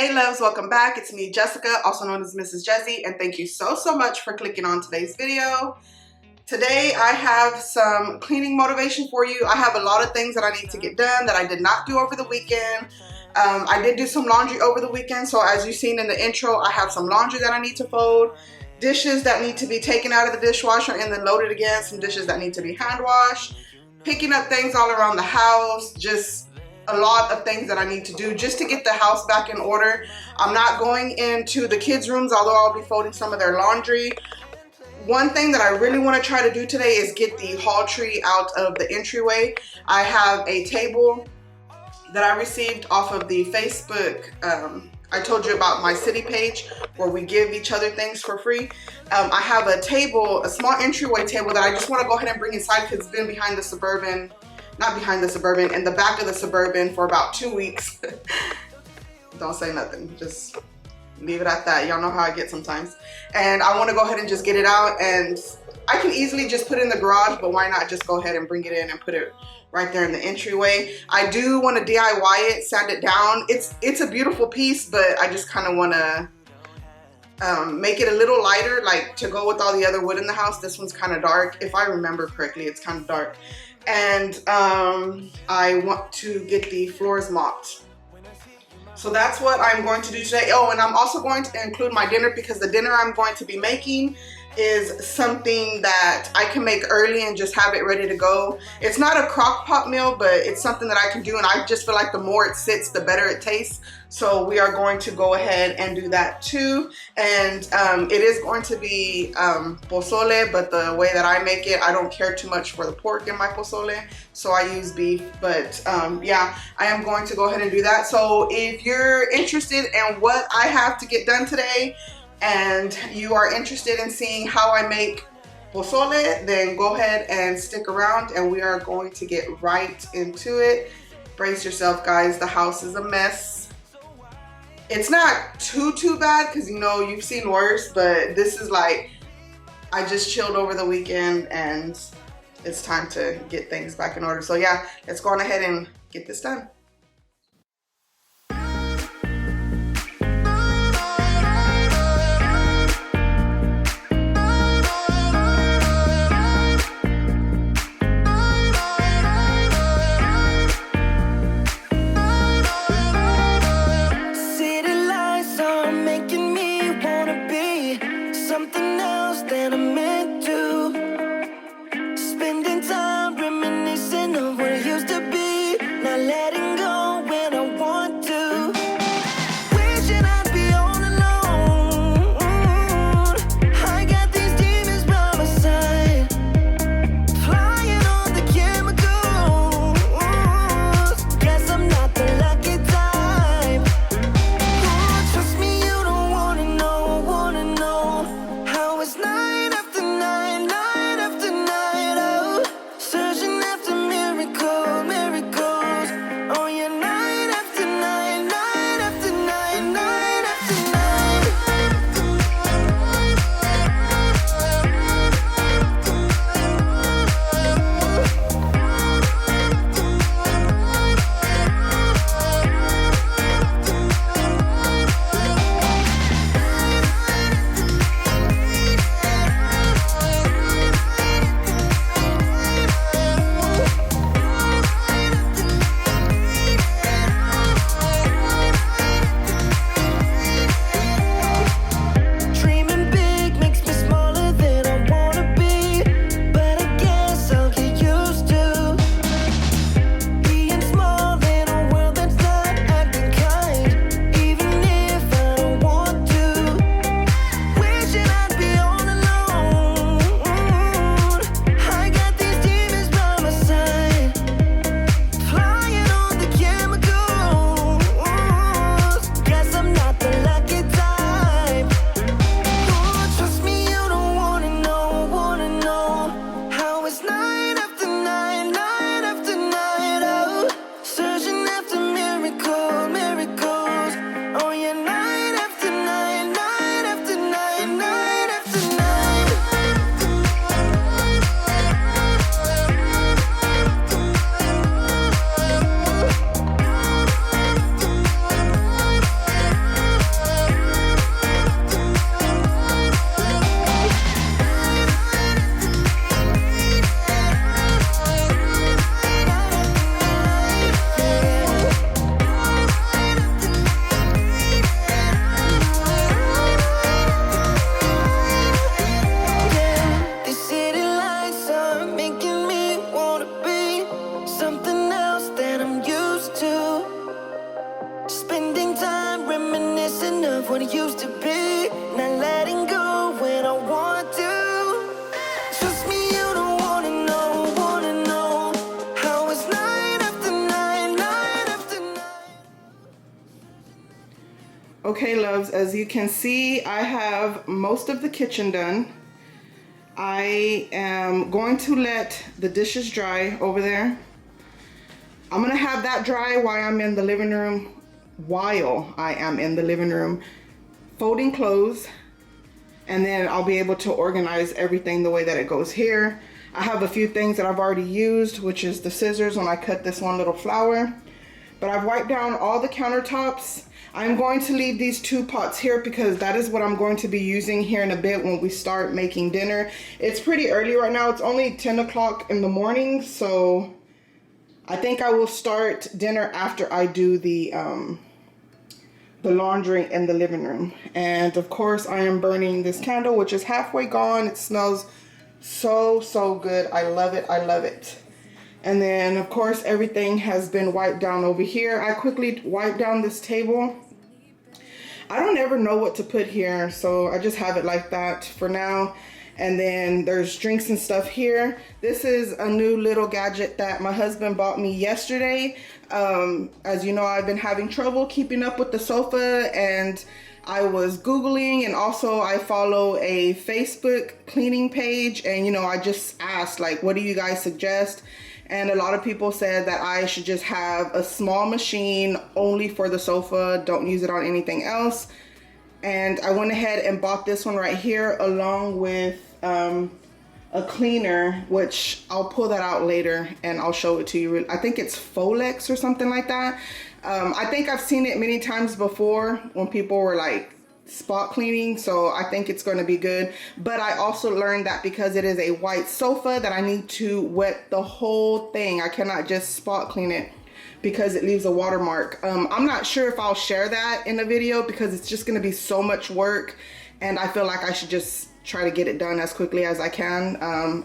Hey loves, welcome back. It's me, Jessica, also known as Mrs. Jessie, and thank you so much for clicking on today's video. Today I have some cleaning motivation for you. I have a lot of things that I need to get done that I did not do over the weekend. I did do some laundry over the weekend, so as you've seen in the intro, I have some laundry that I need to fold, dishes that need to be taken out of the dishwasher and then loaded again, some dishes that need to be hand washed, picking up things all around the house, just a lot of things that I need to do just to get the house back in order. I'm not going into the kids' rooms, although I'll be folding some of their laundry. One thing that I really want to try to do today is get the haul tree out of the entryway. I have a table that I received off of the Facebook, I told you about my city page where we give each other things for free. I have a table, a small entryway table that I just want to go ahead and bring inside because it's been behind the Suburban, not behind the Suburban, in the back of the Suburban for about 2 weeks. Don't say nothing, just leave it at that. Y'all know how I get sometimes. And I want to go ahead and just get it out, and I can easily just put it in the garage, but why not just go ahead and bring it in and put it right there in the entryway. I do want to DIY it, sand it down. It's a beautiful piece, but I just kind of want to make it a little lighter, like to go with all the other wood in the house. This one's kind of dark. If I remember correctly, it's kind of dark. And I want to get the floors mopped. So that's what I'm going to do today. Oh, and I'm also going to include my dinner because the dinner I'm going to be making is something that I can make early and just have it ready to go. It's not a crock pot meal, but it's something that I can do, and I just feel like the more it sits, the better it tastes. So we are going to go ahead and do that too. And it is going to be pozole, but the way that I make it, I don't care too much for the pork in my pozole, so I use beef. But yeah, I am going to go ahead and do that. So if you're interested in what I have to get done today, and you are interested in seeing how I make pozole, then go ahead and stick around and we are going to get right into it. Brace yourself, guys. The house is a mess. It's not too bad because, you know, you've seen worse, but this is like, I just chilled over the weekend and it's time to get things back in order. So yeah, let's go on ahead and get this done. Spending time reminiscing of what it used to be, not letting go. what it used to be. Not letting go when I want to. Trust me, you don't wanna know how it's night after night, night after night. Okay, loves, as you can see, I have most of the kitchen done. I am going to let the dishes dry over there. I'm gonna have that dry while I am in the living room, folding clothes, and then I'll be able to organize everything the way that it goes here. I have a few things that I've already used, which is the scissors when I cut this one little flower. But I've wiped down all the countertops. I'm going to leave these 2 pots here because that is what I'm going to be using here in a bit when we start making dinner. It's pretty early right now. It's only 10 o'clock in the morning, so I think I will start dinner after I do the laundry in the living room. And of course I am burning this candle, which is halfway gone. It smells so good. I love it. I love it. And then of course everything has been wiped down over here. I quickly wiped down this table. I don't ever know what to put here, so I just have it like that for now. And then there's drinks and stuff here. This is a new little gadget that my husband bought me yesterday. As you know, I've been having trouble keeping up with the sofa, and I was Googling, and also I follow a Facebook cleaning page, and you know, I just asked like, what do you guys suggest? And a lot of people said that I should just have a small machine only for the sofa, don't use it on anything else. And I went ahead and bought this one right here along with a cleaner, which I'll pull that out later and I'll show it to you. I think it's Folex or something like that. I think I've seen it many times before when people were like spot cleaning, so I think it's going to be good. But I also learned that because it is a white sofa that I need to wet the whole thing. I cannot just spot clean it because it leaves a watermark. I'm not sure if I'll share that in a video because it's just going to be so much work, and I feel like I should just try to get it done as quickly as I can.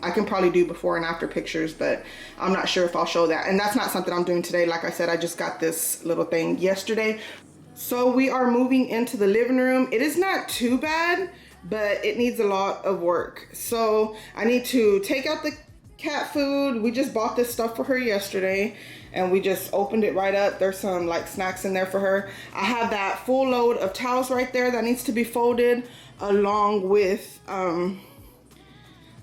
I can probably do before and after pictures, but I'm not sure if I'll show that. And that's not something I'm doing today. Like I said, I just got this little thing yesterday. So we are moving into the living room. It is not too bad, but it needs a lot of work. So I need to take out the cat food. We just bought this stuff for her yesterday and we just opened it right up. There's some like snacks in there for her. I have that full load of towels right there that needs to be folded, along with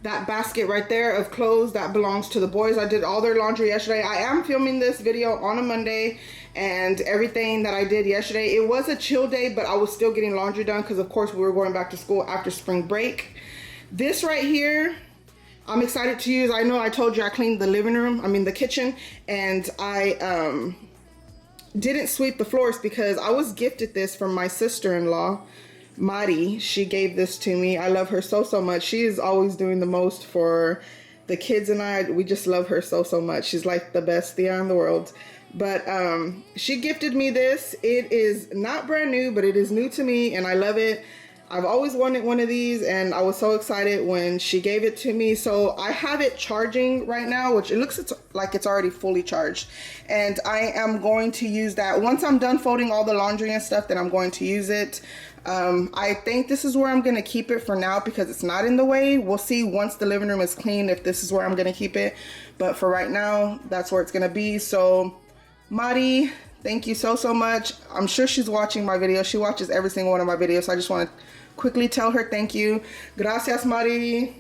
that basket right there of clothes that belongs to the boys. I did all their laundry yesterday. I am filming this video on a Monday, and everything that I did yesterday, it was a chill day, but I was still getting laundry done because of course we were going back to school after spring break. This right here, I'm excited to use. I know I told you I cleaned the living room, the kitchen, and I didn't sweep the floors because I was gifted this from my sister-in-law, Mari. She gave this to me. I love her so much. She is always doing the most for the kids, and we just love her so much. She's like the best thing in the world. But she gifted me this. It is not brand new, but it is new to me and I love it. I've always wanted one of these and I was so excited when she gave it to me. So I have it charging right now, which it looks like it's already fully charged. And I am going to use that. Once I'm done folding all the laundry and stuff, then I'm going to use it. I think this is where I'm going to keep it for now because it's not in the way. We'll see once the living room is clean if this is where I'm going to keep it. But for right now, that's where it's going to be. So Mari, thank you so much. I'm sure she's watching my video. She watches every single one of my videos. So I just want to quickly tell her thank you. Gracias, Mari.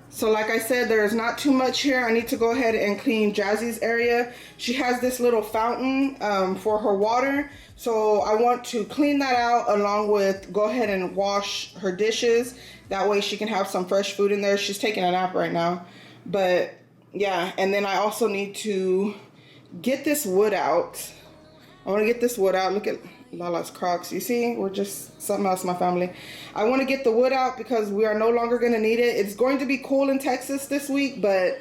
So like I said, there's not too much here. I need to go ahead and clean Jazzy's area. She has this little fountain for her water. So I want to clean that out along with go ahead and wash her dishes. That way she can have some fresh food in there. She's taking a nap right now. But yeah, and then I also need to get this wood out. I want to get this wood out. Look at Lala's Crocs. You see, we're just something else, my family. I want to get the wood out because we are no longer going to need it. It's going to be cool in Texas this week, but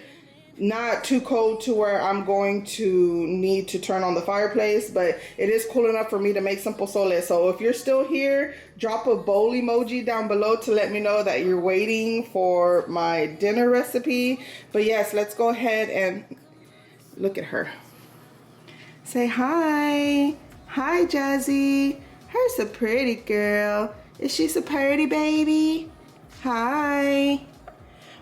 not too cold to where I'm going to need to turn on the fireplace, but it is cool enough for me to make some pozole. So if you're still here, drop a bowl emoji down below to let me know that you're waiting for my dinner recipe. But yes, let's go ahead and look at her. Say hi. Hi, Jazzy. Her's so pretty, girl. Is she so pretty, baby? Hi.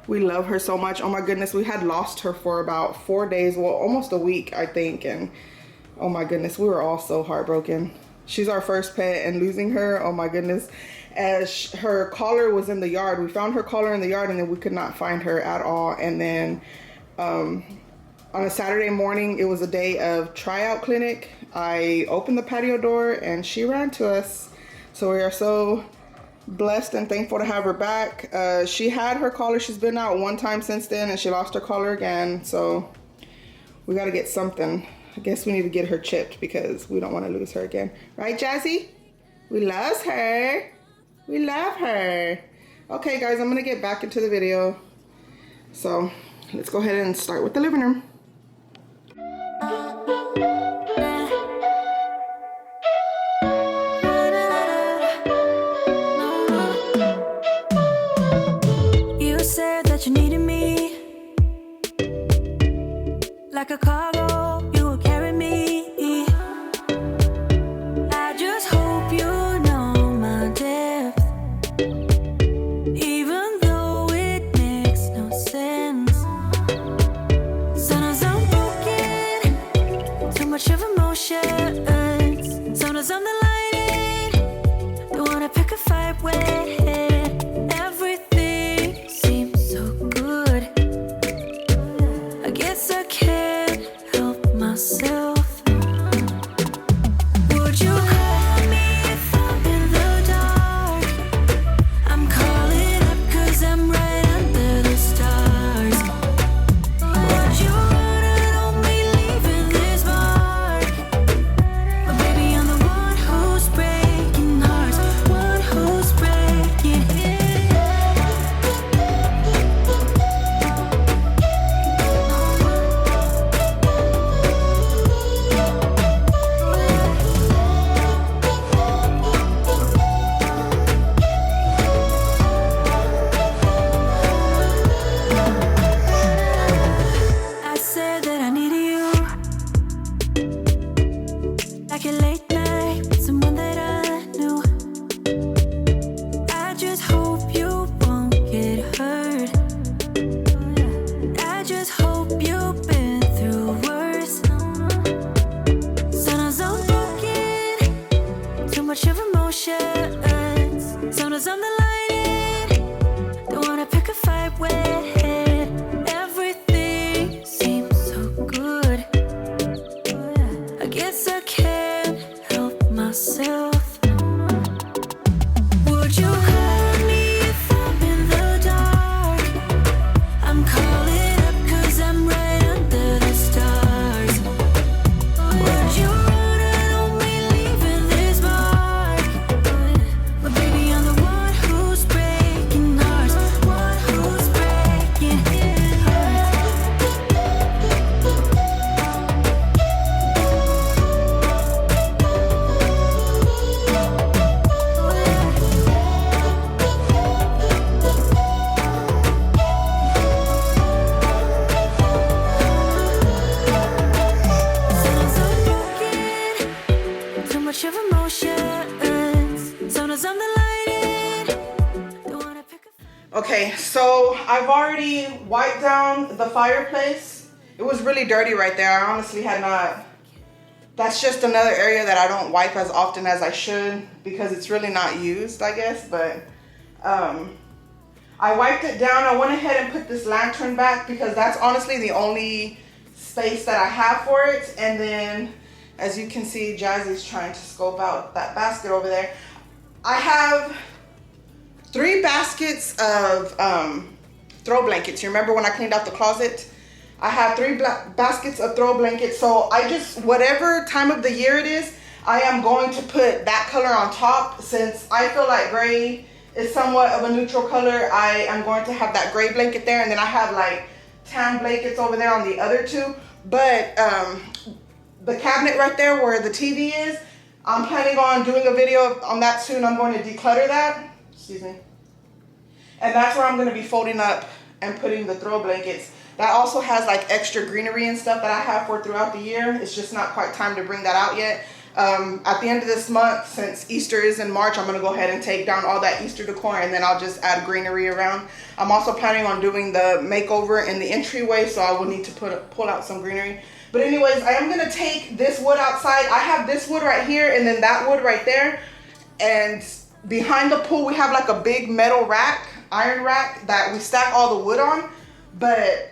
We love her so much. Oh my goodness, we had lost her for about 4 days, well, almost a week, I think. And oh my goodness, we were all so heartbroken. She's our first pet, and losing her, oh my goodness. As her collar was in the yard, we found her collar in the yard, and then we could not find her at all. And then on a Saturday morning, it was a day of tryout clinic. I opened the patio door and she ran to us. So we are so blessed and thankful to have her back. She had her collar. She's been out one time since then, and she lost her collar again. So we got to get something. I guess we need to get her chipped because we don't want to lose her again. Right, Jazzy? We love her. We love her. Okay, guys, I'm going to get back into the video. So let's go ahead and start with the living room. You said that you needed me like a cargo, you will carry me. I just hope you know my depth, even though it makes no sense. Sometimes I'm broken, too much of emotions. Sometimes I'm the lightning, don't wanna pick a fight with. Everything seems so good. I guess I can't help myself. Would you call me if I'm in the dark? I'm calling up 'cause I'm right under the stars. Would you run on me leaving this mark? But baby, I'm the one who's breaking hearts, one who's breaking it. I said that I needed you, like a late night, someone that I knew. I just hope you won't get hurt. I just hope you've been through worse. Sometimes I'm broken, too much of emotions. Sometimes I'm the lightning, don't wanna pick a fight with. Everything seems so good. I guess I can't help myself. Would you call me if I'm in the dark? I'm calling up 'cause I'm right under the stars. Would you run on me leaving this mark? But baby, I'm the one who's breaking hearts, one who's breaking hearts. Sometimes I'm broken, too much of emotions. Sometimes I'm the lightning, don't wanna pick a. Okay, so I've already wiped down the fireplace. It was really dirty right there. I honestly had not. That's just another area that I don't wipe as often as I should because it's really not used, I guess. But I wiped it down. I went ahead and put this lantern back because that's honestly the only space that I have for it. And then, as you can see, Jazzy's trying to scope out that basket over there. I have 3 baskets of throw blankets. You remember when I cleaned out the closet? I have 3 baskets of throw blankets. So I just, whatever time of the year it is, I am going to put that color on top. Since I feel like gray is somewhat of a neutral color, I am going to have that gray blanket there. And then I have like tan blankets over there on the other 2. But the cabinet right there where the TV is, I'm planning on doing a video on that soon. I'm going to declutter that. Excuse me. And that's where I'm going to be folding up and putting the throw blankets. That also has like extra greenery and stuff that I have for throughout the year. It's just not quite time to bring that out yet. At the end of this month, since Easter is in March, I'm going to go ahead and take down all that Easter decor, and then I'll just add greenery around. I'm also planning on doing the makeover in the entryway, so I will need to pull out some greenery. But anyways, I am going to take this wood outside. I have this wood right here and then that wood right there. And behind the pool, we have like a big metal rack, iron rack, that we stack all the wood on. But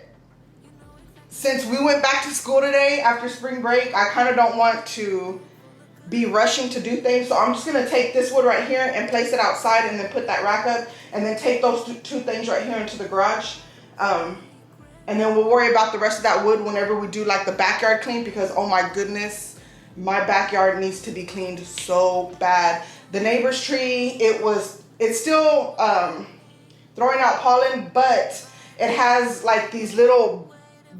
since we went back to school today after spring break, I kind of don't want to be rushing to do things. So I'm just going to take this wood right here and place it outside and then put that rack up. And then take those two things right here into the garage. And then we'll worry about the rest of that wood whenever we do like the backyard clean, because oh my goodness, my backyard needs to be cleaned so bad. The neighbor's tree, it's still throwing out pollen, but it has like these little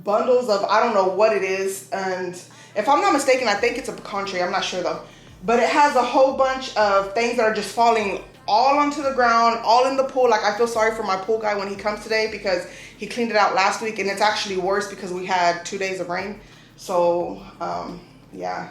bundles of, I don't know what it is. And if I'm not mistaken, I think it's a pecan tree. I'm not sure though. But it has a whole bunch of things that are just falling all onto the ground, all in the pool. Like, I feel sorry for my pool guy when he comes today, because he cleaned it out last week, and it's actually worse because we had 2 days of rain. So yeah,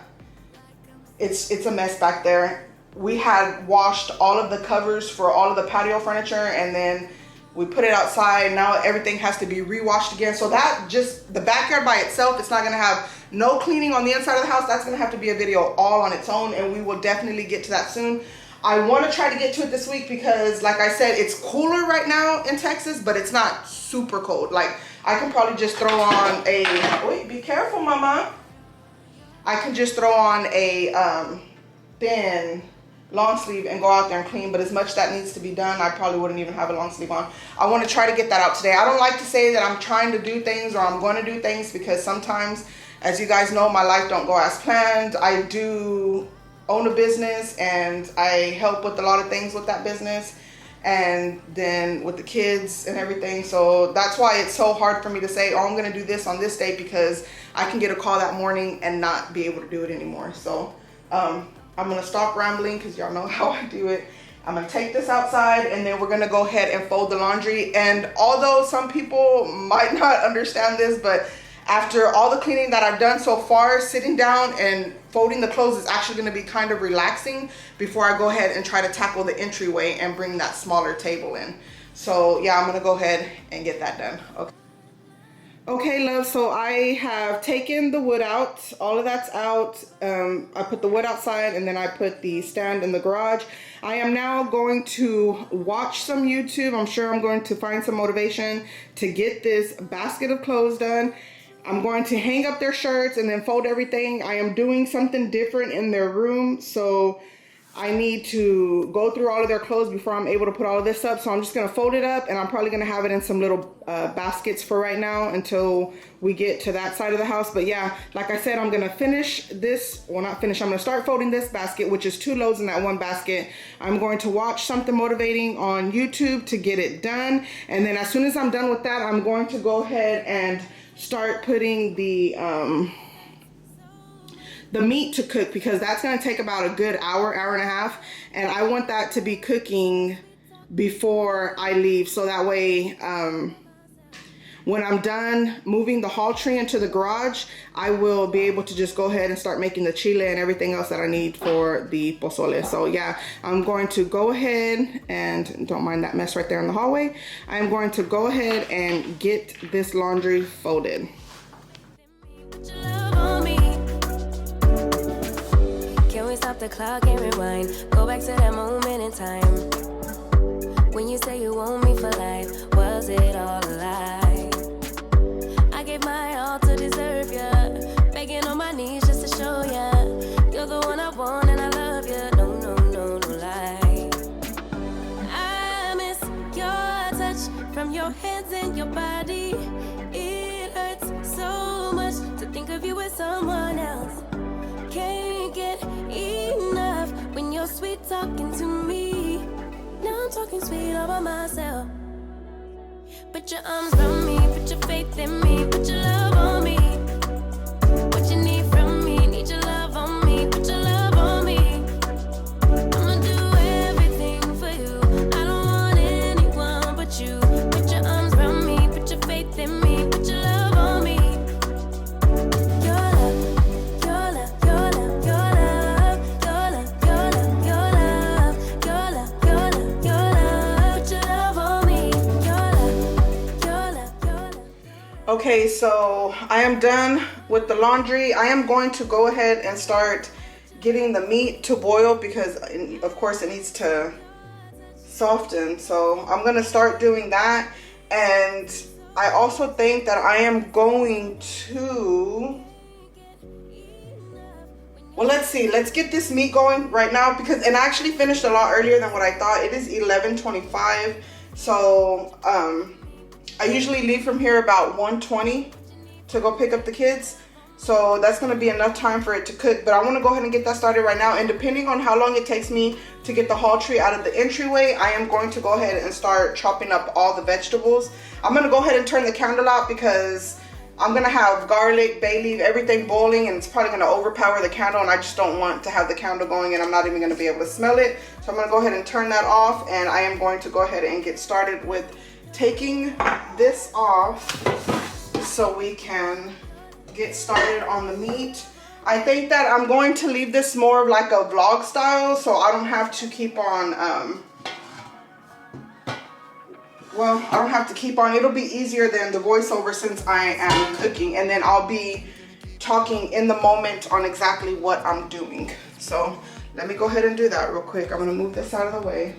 it's a mess back there. We had washed all of the covers for all of the patio furniture, and then we put it outside. Now everything has to be re-washed again. So that just, the backyard by itself, it's not gonna have no cleaning on the inside of the house. That's gonna have to be a video all on its own, and we will definitely get to that soon. I want to try to get to it this week because, like I said, it's cooler right now in Texas, but it's not super cold. Like, I can probably just throw on a, wait, be careful, mama. I can just throw on a thin long sleeve and go out there and clean, but as much that needs to be done, I probably wouldn't even have a long sleeve on. I want to try to get that out today. I don't like to say that I'm trying to do things or I'm going to do things, because sometimes, as you guys know, my life don't go as planned. I do own a business and I help with a lot of things with that business, and then with the kids and everything. So that's why it's so hard for me to say, oh, I'm gonna do this on this day, because I can get a call that morning and not be able to do it anymore. So I'm gonna stop rambling, because y'all know how I do it. I'm gonna take this outside, and then we're gonna go ahead and fold the laundry. And although some people might not understand this, but after all the cleaning that I've done so far, sitting down and folding the clothes is actually going to be kind of relaxing before I go ahead and try to tackle the entryway and bring that smaller table in. So yeah, I'm going to go ahead and get that done. Okay, love, so I have taken the wood out. All of that's out. I put the wood outside, and then I put the stand in the garage. I am now going to watch some YouTube. I'm sure I'm going to find some motivation to get this basket of clothes done. I'm going to hang up their shirts and then fold everything. I am doing something different in their room, so I need to go through all of their clothes before I'm able to put all of this up. So I'm just going to fold it up, and I'm probably going to have it in some little baskets for right now until we get to that side of the house. But yeah, like I said, I'm going to finish this, well, not finish, I'm going to start folding this basket, which is 2 loads in that one basket. I'm going to watch something motivating on YouTube to get it done. And then as soon as I'm done with that, I'm going to go ahead and start putting the meat to cook, because that's going to take about a good hour, hour and a half, and I want that to be cooking before I leave, so that way when I'm done moving the haul tree into the garage, I will be able to just go ahead and start making the chile and everything else that I need for the pozole. So yeah, I'm going to go ahead, and don't mind that mess right there in the hallway. I'm going to go ahead and get this laundry folded. Can we stop the clock and rewind? Go back to that moment in time when you say you want me for life. Was it all a lie? I gave my all to deserve ya, begging on my knees just to show ya you're the one I want and I love ya. No, no, no, no lie. I miss your touch from your hands and your body. It hurts so much to think of you as someone else. Can't get enough when you're sweet talking to me. Now I'm talking sweet all by myself. Put your arms around me, put your faith in me, put your love on me. What you need from me, need your love on me, put your love on me. I'ma do everything for you. I don't want anyone but you. Put your arms around me, put your faith in me, put your love on me. Your love, your love, your love, your love. Okay, so I am done with the laundry. I am going to go ahead and start getting the meat to boil because of course it needs to soften. So I'm gonna start doing that. And I also think that I am going to, well, let's see, let's get this meat going right now because, and I actually finished a lot earlier than what I thought. It is 11:25. So I usually leave from here about 1:20 to go pick up the kids. So that's gonna be enough time for it to cook, but I wanna go ahead and get that started right now. And depending on how long it takes me to get the haul tree out of the entryway, I am going to go ahead and start chopping up all the vegetables. I'm gonna go ahead and turn the candle out because I'm gonna have garlic, bay leaf, everything boiling, and it's probably gonna overpower the candle, and I just don't want to have the candle going and I'm not even gonna be able to smell it. So I'm gonna go ahead and turn that off, and I am going to go ahead and get started with taking this off so we can get started on the meat. I think that I'm going to leave this more of like a vlog style so I don't have to keep on well, I don't have to keep on. It'll be easier than the voiceover since I am cooking, and then I'll be talking in the moment on exactly what I'm doing. So let me go ahead and do that real quick. I'm gonna move this out of the way.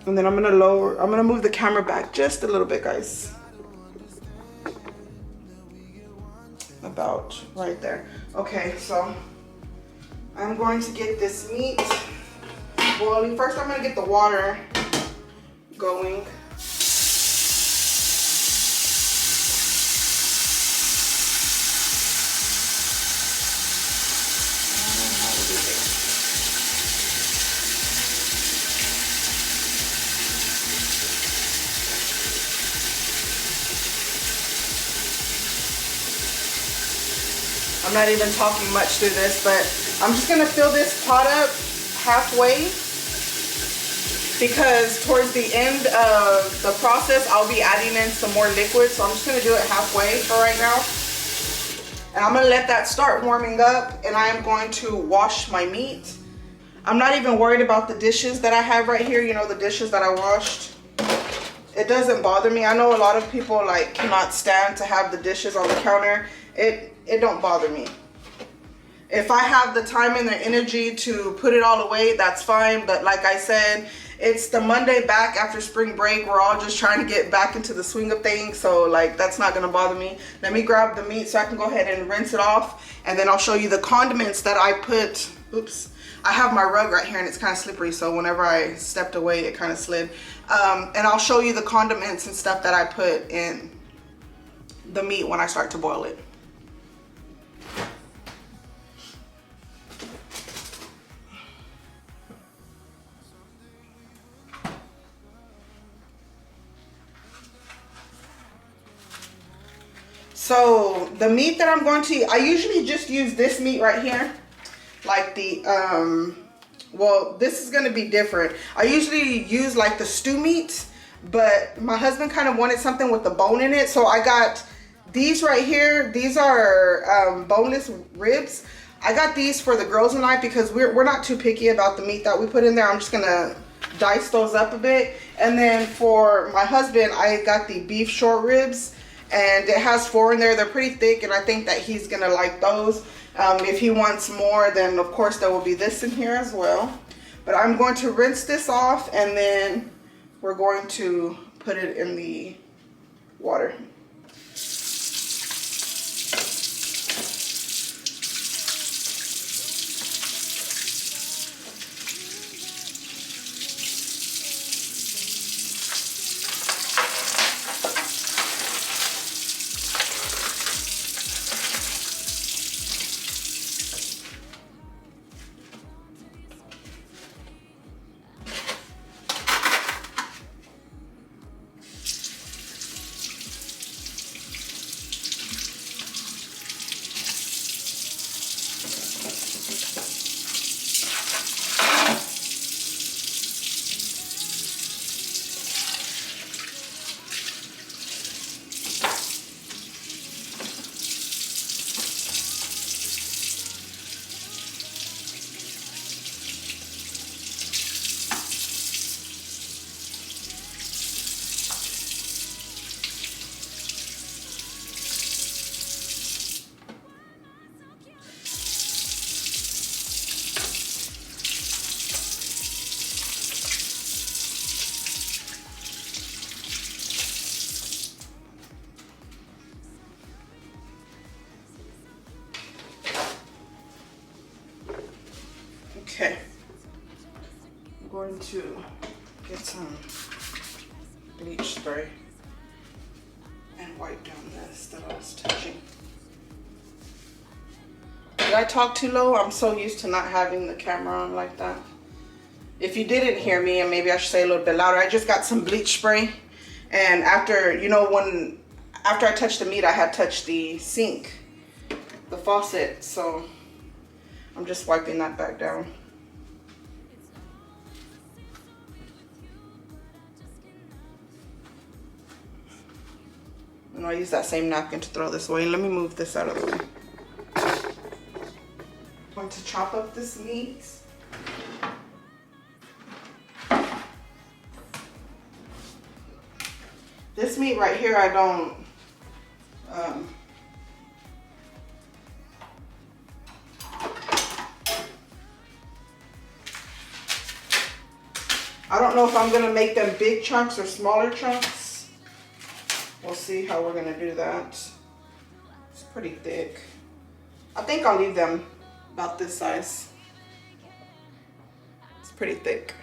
And then I'm gonna move the camera back just a little bit, guys. About right there. Okay, so I'm going to get this meat boiling. First, I'm gonna get the water going. I'm not even talking much through this, but I'm just gonna fill this pot up halfway because towards the end of the process, I'll be adding in some more liquid. So I'm just gonna do it halfway for right now. And I'm gonna let that start warming up, and I am going to wash my meat. I'm not even worried about the dishes that I have right here, you know, the dishes that I washed. It doesn't bother me. I know a lot of people like cannot stand to have the dishes on the counter. It don't bother me. If I have the time and the energy to put it all away, that's fine. But like I said, it's the Monday back after spring break. We're all just trying to get back into the swing of things. So like, that's not gonna bother me. Let me grab the meat so I can go ahead and rinse it off. And then I'll show you the condiments that I put. Oops. I have my rug right here and it's kind of slippery. So whenever I stepped away, it kind of slid. And I'll show you the condiments and stuff that I put in the meat when I start to boil it. So the meat that I'm going to, I usually just use this meat right here. Like the, well, this is going to be different. I usually use like the stew meat, but my husband kind of wanted something with the bone in it. So I got these right here. These are boneless ribs. I got these for the girls and I because we're not too picky about the meat that we put in there. I'm just going to dice those up a bit. And then for my husband, I got the beef short ribs. And it has 4 in there. They're pretty thick, and I think that he's gonna like those. If he wants more, then of course there will be this in here as well. But I'm going to rinse this off, and then we're going to put it in the water. Okay. I'm going to get some bleach spray and wipe down this that I was touching. Did I talk too low? I'm so used to not having the camera on like that. If you didn't hear me, and maybe I should say a little bit louder, I just got some bleach spray. And after, you know, after I touched the meat, I had touched the sink, the faucet. So I'm just wiping that back down. And I'll use that same napkin to throw this away. Let me move this out of the way. I'm going to chop up this meat. This meat right here, I don't, I don't know if I'm gonna make them big chunks or smaller chunks. We'll see how we're gonna do that. It's pretty thick. I think I'll leave them about this size. It's pretty thick.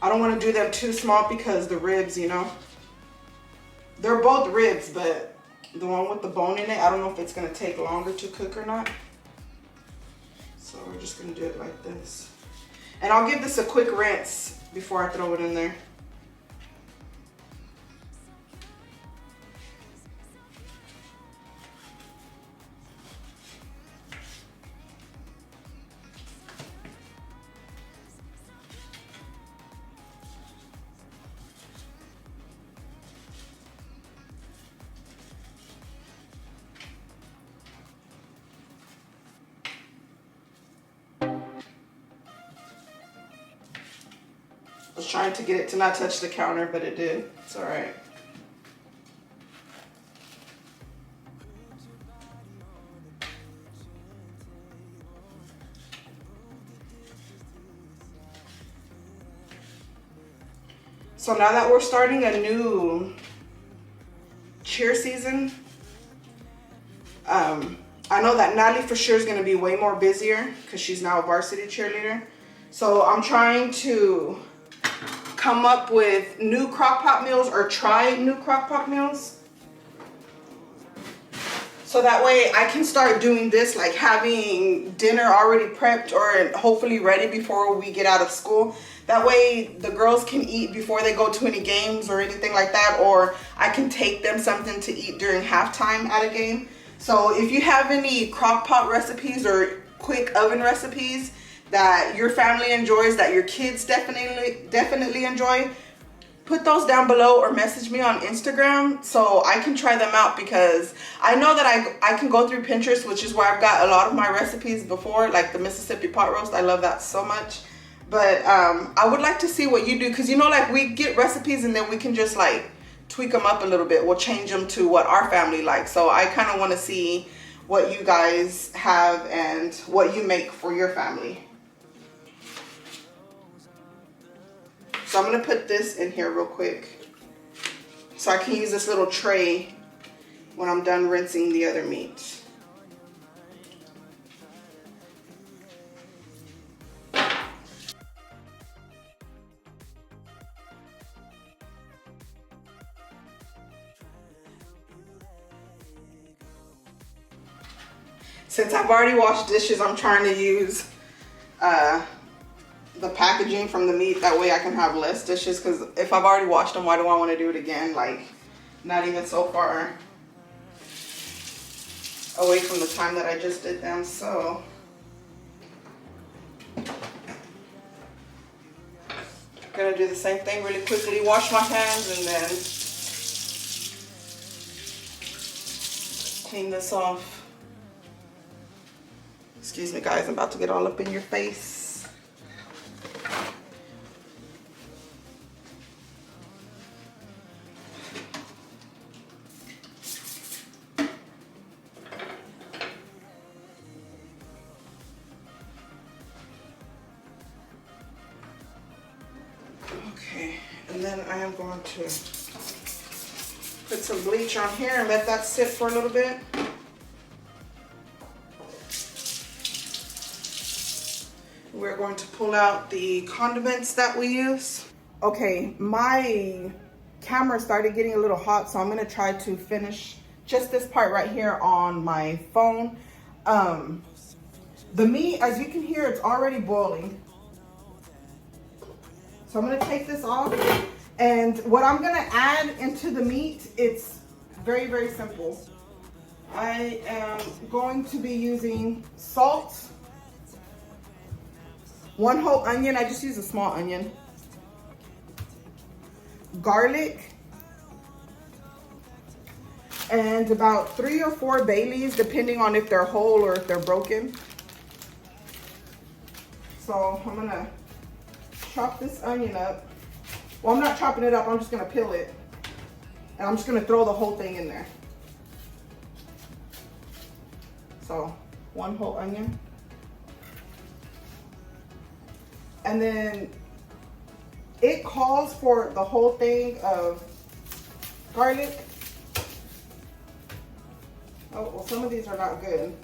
I don't want to do them too small because the ribs, you know, they're both ribs, but the one with the bone in it, I don't know if it's going to take longer to cook or not. So we're just going to do it like this. And I'll give this a quick rinse before I throw it in there. I was trying to get it to not touch the counter, but it did. It's all right. So now that we're starting a new cheer season, I know that Natalie for sure is going to be way more busier because she's now a varsity cheerleader. So I'm trying to come up with new crock pot meals or try new crock pot meals. So that way I can start doing this, like having dinner already prepped or hopefully ready before we get out of school. That way the girls can eat before they go to any games or anything like that, or I can take them something to eat during halftime at a game. So if you have any crock pot recipes or quick oven recipes that your family enjoys, that your kids definitely enjoy, put those down below or message me on Instagram so I can try them out, because I know that I can go through Pinterest, which is where I've got a lot of my recipes before, like the Mississippi pot roast. I love that so much. But I would like to see what you do, because you know, like we get recipes and then we can just like tweak them up a little bit. We'll change them to what our family likes. So I kind of want to see what you guys have and what you make for your family. So I'm going to put this in here real quick so I can use this little tray when I'm done rinsing the other meat. Since I've already washed dishes, I'm trying to use the packaging from the meat. That way I can have less dishes, because if I've already washed them, why do I want to do it again? Like, not even so far away from the time that I just did them. So I'm gonna do the same thing really quickly, wash my hands, and then clean this off. Excuse me guys, I'm about to get all up in your face. Okay. And then I am going to put some bleach on here and let that sit for a little bit. We're going to pull out the condiments that we use. Okay, my camera started getting a little hot, so I'm gonna try to finish just this part right here on my phone. The meat, as you can hear, it's already boiling. So I'm gonna take this off, and what I'm gonna add into the meat, it's very, very simple. I am going to be using salt, 1 whole onion, I just use a small onion, garlic, and about 3 or 4 bay leaves, depending on if they're whole or if they're broken. So I'm gonna chop this onion up. Well, I'm not chopping it up, I'm just gonna peel it. And I'm just gonna throw the whole thing in there. So 1 whole onion. And then it calls for the whole thing of garlic. Oh, well, some of these are not good.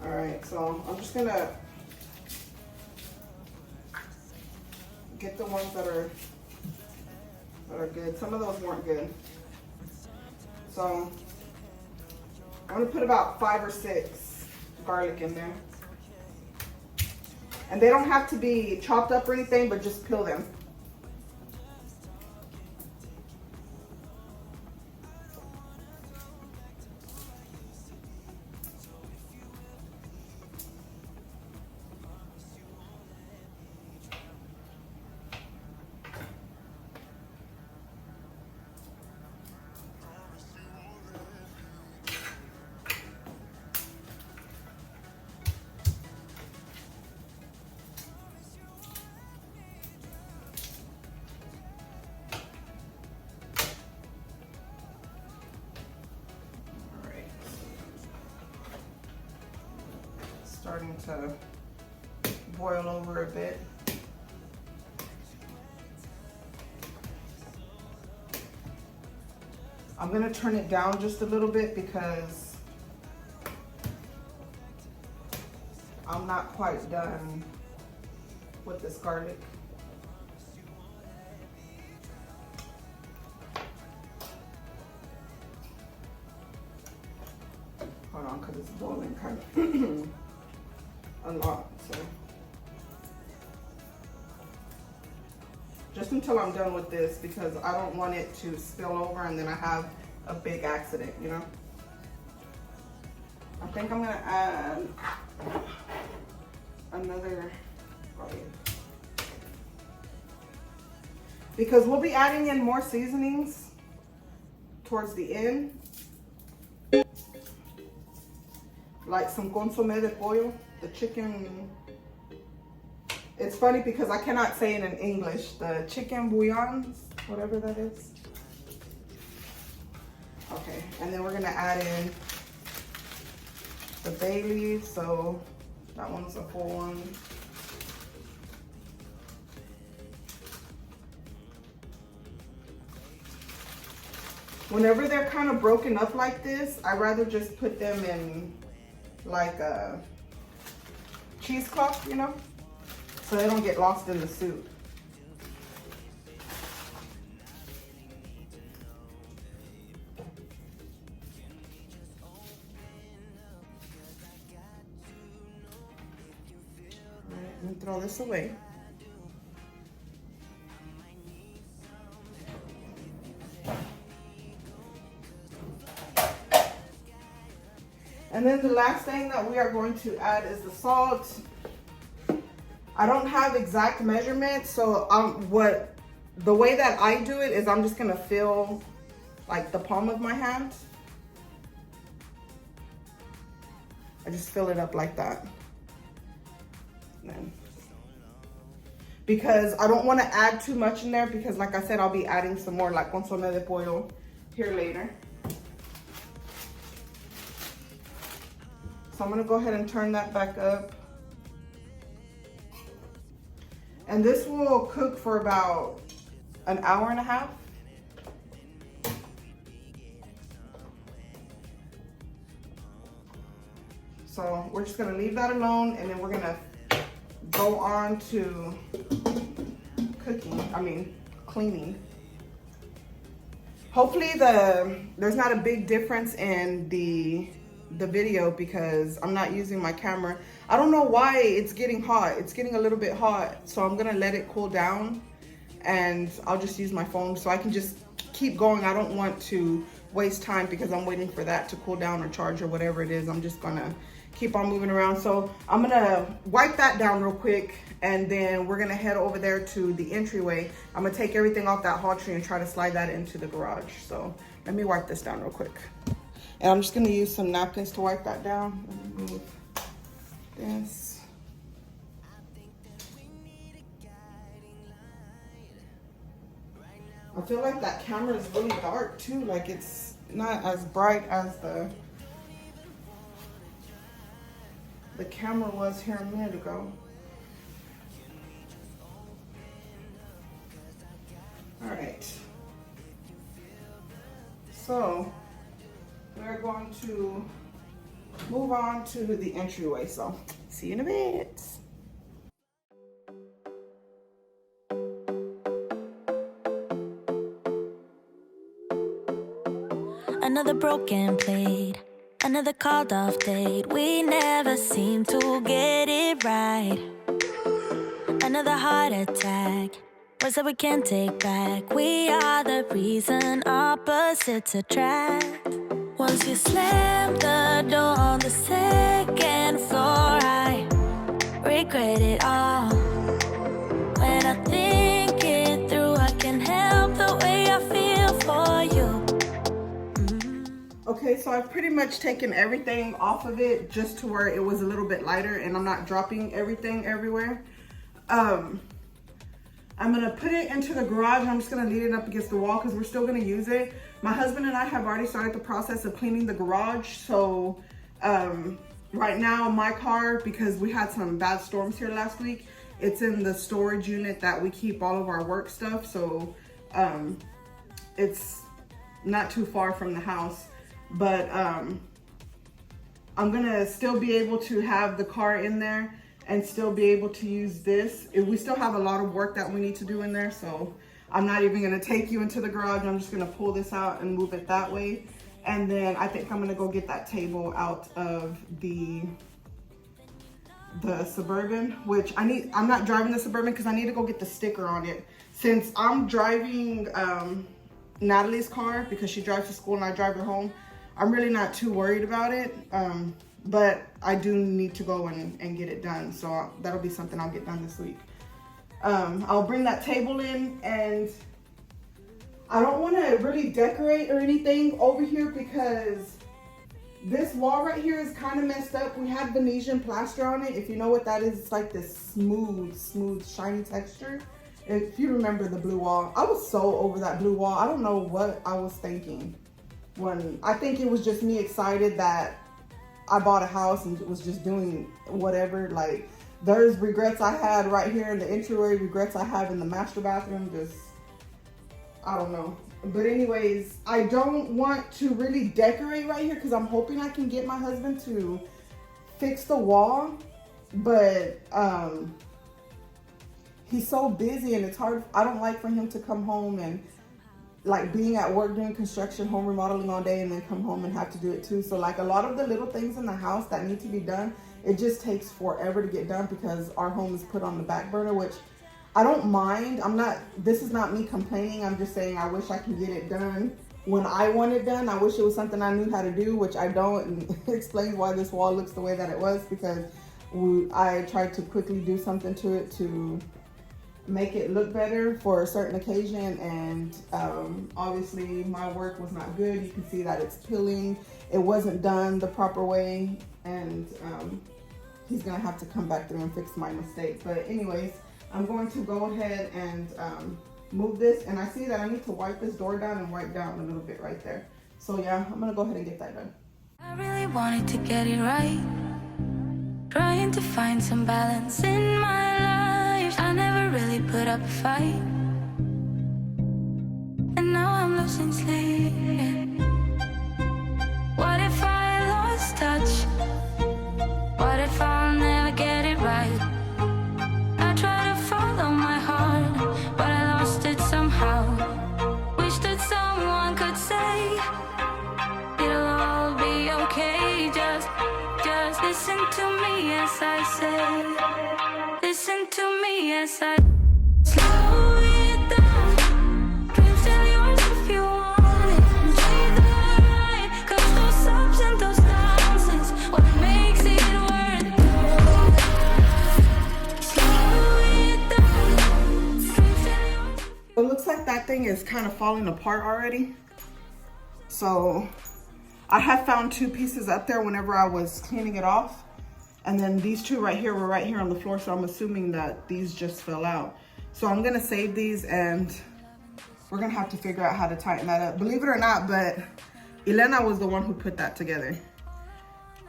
All right, so I'm just gonna get the ones that are good. Some of those weren't good. So I'm gonna put about 5 or 6 garlic in there. And they don't have to be chopped up or anything, but just peel them. Starting to boil over a bit. I'm going to turn it down just a little bit because I'm not quite done with this garlic. Hold on, because it's boiling kind of a lot, so just until I'm done with this, because I don't want it to spill over and then I have a big accident, you know. I think I'm gonna add another garlic because we'll be adding in more seasonings towards the end, like some consommé de pollo. The chicken, it's funny because I cannot say it in English. The chicken bouillons, whatever that is. Okay, and then we're gonna add in the bay leaves. So that one's a full one. Whenever they're kind of broken up like this, I rather just put them in like a cheesecloth, you know, so they don't get lost in the soup. All right, let me throw this away. And then the last thing that we are going to add is the salt. I don't have exact measurements, so the way that I do it is I'm just gonna fill like the palm of my hand. I just fill it up like that. Then, because I don't want to add too much in there, because like I said, I'll be adding some more like consommé de pollo here later. So I'm gonna go ahead and turn that back up. And this will cook for about an hour and a half. So we're just gonna leave that alone, and then we're gonna go on to cleaning. Hopefully there's not a big difference in the video because I'm not using my camera. I don't know why it's getting hot. It's getting a little bit hot, so I'm gonna let it cool down, and I'll just use my phone so I can just keep going. I don't want to waste time because I'm waiting for that to cool down or charge or whatever it is. I'm just gonna keep on moving around. So I'm gonna wipe that down real quick, and then we're gonna head over there to the entryway. I'm gonna take everything off that hall tree and try to slide that into the garage. So let me wipe this down real quick. And I'm just gonna use some napkins to wipe that down. Let me move this. I feel like that camera is really dark too. Like it's not as bright as the camera was here a minute ago. All right. So we're going to move on to the entryway. So see you in a bit. Another broken plate, another called off date. We never seem to get it right. Another heart attack, words that we can't take back. We are the reason opposites attract. Once you slam the door on the second floor, I regret it all. When I think it through, I can help the way I feel for you. Okay, so I've pretty much taken everything off of it just to where it was a little bit lighter and I'm not dropping everything everywhere. I'm gonna put it into the garage. I'm just gonna lean it up against the wall because we're still gonna use it. My husband and I have already started the process of cleaning the garage. So right now my car, because we had some bad storms here last week, it's in the storage unit that we keep all of our work stuff. So it's not too far from the house. But I'm gonna still be able to have the car in there and still be able to use this. We still have a lot of work that we need to do in there, so I'm not even gonna take you into the garage. I'm just gonna pull this out and move it that way. And then I think I'm gonna go get that table out of the Suburban, which I'm not driving the Suburban because I need to go get the sticker on it. Since I'm driving Natalie's car because she drives to school and I drive her home, I'm really not too worried about it, but I do need to go and get it done. So that'll be something I'll get done this week. I'll bring that table in, and I don't want to really decorate or anything over here because this wall right here is kind of messed up. We had Venetian plaster on it. If you know what that is, it's like this smooth, shiny texture. If you remember the blue wall, I was so over that blue wall. I don't know what I was thinking. I think it was just me excited that I bought a house and was just doing whatever. Like, there's regrets I had right here in the entryway, regrets I have in the master bathroom, just, I don't know. But anyways, I don't want to really decorate right here because I'm hoping I can get my husband to fix the wall, but he's so busy and it's hard. I don't like for him to come home and like being at work doing construction, home remodeling all day, and then come home and have to do it too. So like a lot of the little things in the house that need to be done, it just takes forever to get done because our home is put on the back burner, which I don't mind. This is not me complaining. I'm just saying I wish I can get it done when I want it done. I wish it was something I knew how to do, which I don't, and it explains why this wall looks the way that it was, because I tried to quickly do something to it to make it look better for a certain occasion, and obviously my work was not good. You can see that it's peeling. It wasn't done the proper way, and he's gonna have to come back through and fix my mistake. But anyways, I'm going to go ahead and move this, and I see that I need to wipe this door down and wipe down a little bit right there. So yeah, I'm gonna go ahead and get that done. I really wanted to get it right, trying to find some balance in my life. I never really put up a fight. And now I'm losing sleep. What if I lost touch? What if I'll never get it right? I try to follow my heart, but I lost it somehow. Wish that someone could say it'll all be okay. Just listen to me as I say. Listen to me as I slow it down. Dreams still yours if you want it. Enjoy the ride, 'cause those ups and those downs is what makes it worth it. Slow it down. Dreams still yours. It looks like that thing is kind of falling apart already. So I have found 2 pieces up there whenever I was cleaning it off. And then these 2 right here were right here on the floor, so I'm assuming that these just fell out. So I'm gonna save these and we're gonna have to figure out how to tighten that up. Believe it or not, but Elena was the one who put that together.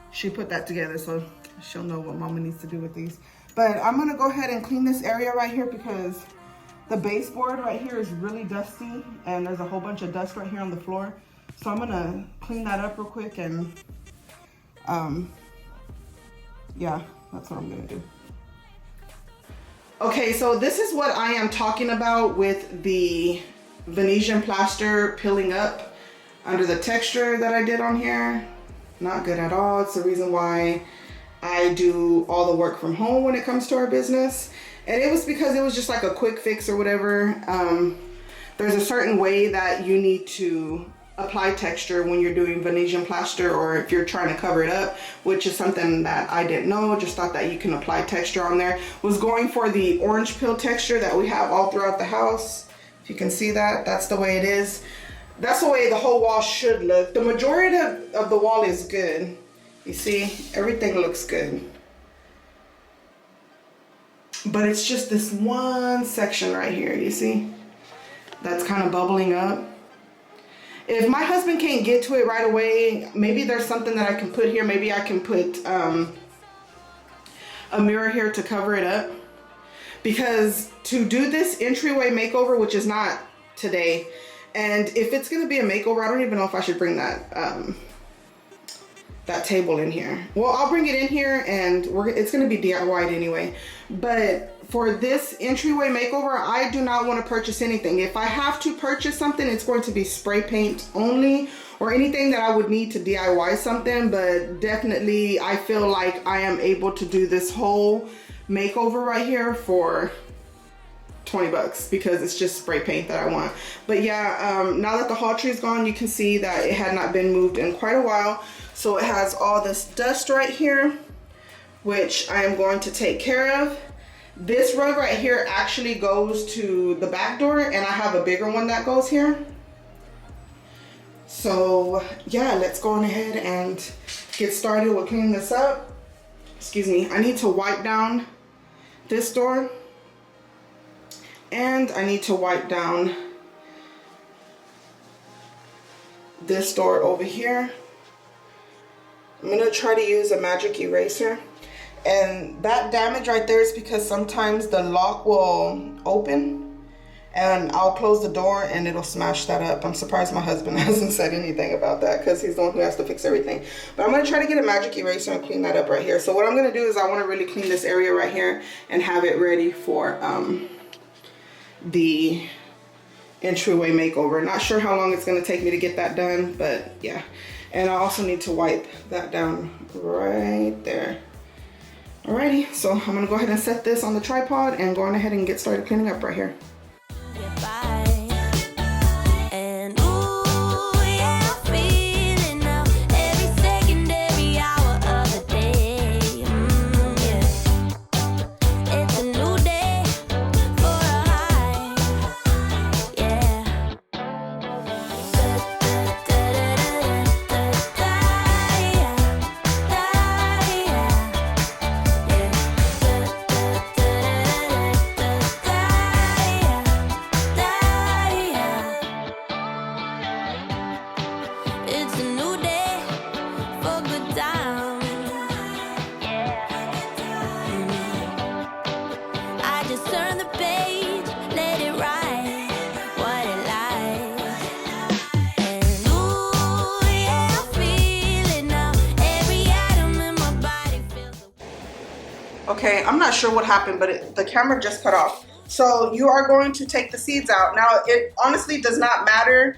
She put that together, so she'll know what Mama needs to do with these. But I'm gonna go ahead and clean this area right here because the baseboard right here is really dusty and there's a whole bunch of dust right here on the floor. So I'm gonna clean that up real quick and yeah, that's what I'm gonna do. Okay, so this is what I am talking about with the Venetian plaster peeling up under the texture that I did on here. Not good at all. It's the reason why I do all the work from home when it comes to our business. And it was because it was just like a quick fix or whatever. There's a certain way that you need to apply texture when you're doing Venetian plaster, or if you're trying to cover it up, which is something that I didn't know. Just thought that you can apply texture on there. Was going for the orange peel texture that we have all throughout the house. If you can see that, that's the way it is. That's the way the whole wall should look. The majority of the wall is good. You see, everything looks good. But it's just this one section right here, you see? That's kind of bubbling up. If my husband can't get to it right away, maybe there's something that I can put here. Maybe I can put a mirror here to cover it up. Because to do this entryway makeover, which is not today, and if it's gonna be a makeover, I don't even know if I should bring that that table in here. Well, I'll bring it in here and it's gonna be DIY'd anyway. But for this entryway makeover, I do not want to purchase anything. If I have to purchase something, it's going to be spray paint only, or anything that I would need to DIY something. But definitely I feel like I am able to do this whole makeover right here for 20 bucks because it's just spray paint that I want. But yeah, now that the hall tree is gone, you can see that it had not been moved in quite a while. So it has all this dust right here, which I am going to take care of. This rug right here actually goes to the back door, and I have a bigger one that goes here. So yeah, let's go on ahead and get started with cleaning this up. Excuse me, I need to wipe down this door, and I need to wipe down this door over here. I'm gonna try to use a magic eraser. And that damage right there is because sometimes the lock will open and I'll close the door and it'll smash that up. I'm surprised my husband hasn't said anything about that because he's the one who has to fix everything. But I'm gonna try to get a magic eraser and clean that up right here. So what I'm gonna do is I wanna really clean this area right here and have it ready for the entryway makeover. Not sure how long it's gonna take me to get that done, but yeah. And I also need to wipe that down right there. Alrighty, so I'm gonna go ahead and set this on the tripod and go on ahead and get started cleaning up right here. Okay, I'm not sure what happened, but the camera just cut off. So you are going to take the seeds out. Now, it honestly does not matter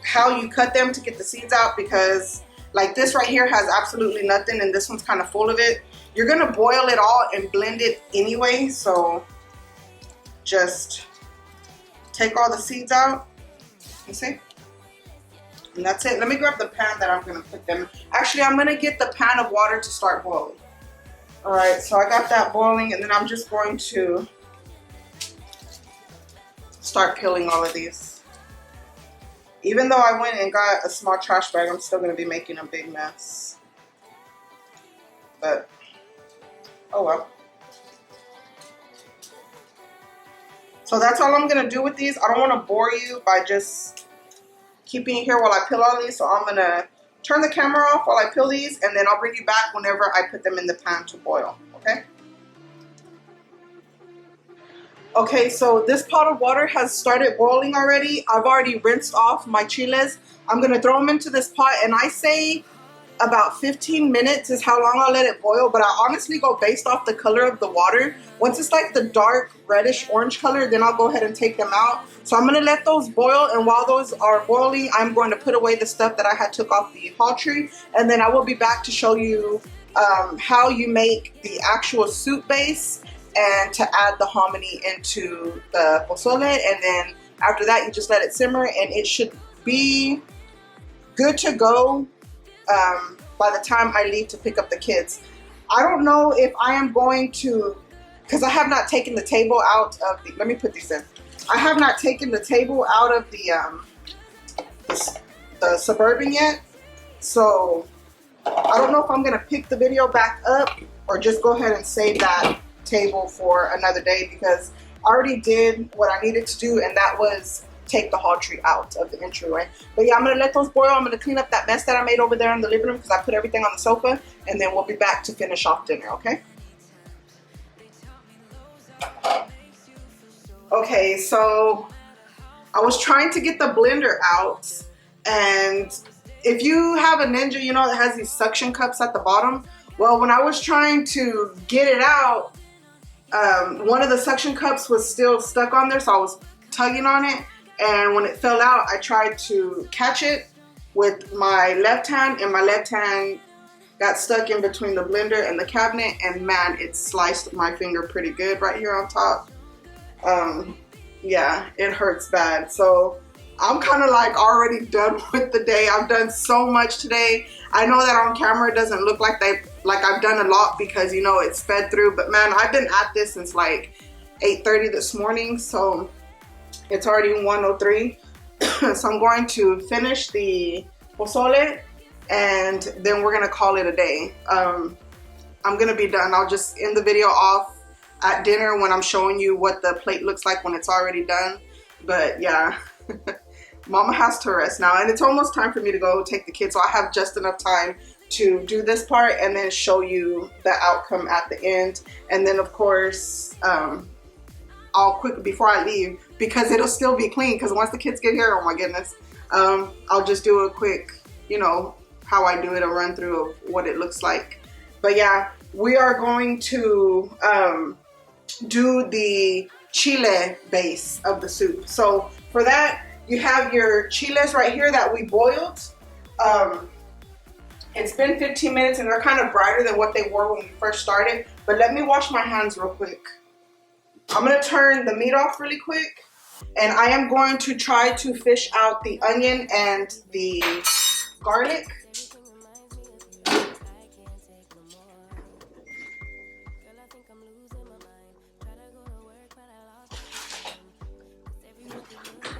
how you cut them to get the seeds out, because like this right here has absolutely nothing and this one's kind of full of it. You're gonna boil it all and blend it anyway, so just take all the seeds out. You see? And that's it. Let me grab the pan that I'm gonna put them in. Actually, I'm gonna get the pan of water to start boiling. All right, so I got that boiling, and then I'm just going to start peeling all of these. Even though I went and got a small trash bag, I'm still gonna be making a big mess. But, oh well. So that's all I'm gonna do with these. I don't wanna bore you by just keeping you here while I peel all these, so I'm gonna turn the camera off while I peel these, and then I'll bring you back whenever I put them in the pan to boil, okay? Okay, so this pot of water has started boiling already. I've already rinsed off my chiles. I'm gonna throw them into this pot, and I say about 15 minutes is how long I'll let it boil, but I honestly go based off the color of the water. Once it's like the dark reddish orange color, then I'll go ahead and take them out. So I'm gonna let those boil, and while those are boiling, I'm going to put away the stuff that I had took off the poultry, and then I will be back to show you how you make the actual soup base and to add the hominy into the pozole, and then after that you just let it simmer, and it should be good to go by the time I leave to pick up the kids. I don't know if I am going to, because I have not taken the table out of the, let me put these in. I have not taken the table out of the Suburban yet, so I don't know if I'm gonna pick the video back up or just go ahead and save that table for another day, because I already did what I needed to do, and that was take the poultry out of the entryway. But yeah, I'm gonna let those boil. I'm gonna clean up that mess that I made over there in the living room because I put everything on the sofa, and then we'll be back to finish off dinner, okay? Okay, so I was trying to get the blender out, and if you have a Ninja, you know, that has these suction cups at the bottom. Well, when I was trying to get it out, one of the suction cups was still stuck on there, so I was tugging on it, and when it fell out, I tried to catch it with my left hand, and my left hand got stuck in between the blender and the cabinet, and man, it sliced my finger pretty good right here on top. Yeah, it hurts bad. So I'm kind of like already done with the day. I've done so much today. I know that on camera it doesn't look like I've done a lot because, you know, it sped through, but man, I've been at this since like 8:30 this morning, so it's already 1:03. So I'm going to finish the pozole, and then we're gonna call it a day. I'm gonna be done. I'll just end the video off at dinner when I'm showing you what the plate looks like when it's already done. But yeah, Mama has to rest now, and it's almost time for me to go take the kids, so I have just enough time to do this part and then show you the outcome at the end. And then of course, I'll quick before I leave, because it'll still be clean, because once the kids get here, oh my goodness, I'll just do a quick, you know, how I do it, a run through of what it looks like. But yeah, we are going to do the chile base of the soup. So for that, you have your chiles right here that we boiled. It's been 15 minutes and they're kind of brighter than what they were when we first started, but let me wash my hands real quick. I'm gonna turn the meat off really quick, and I am going to try to fish out the onion and the garlic.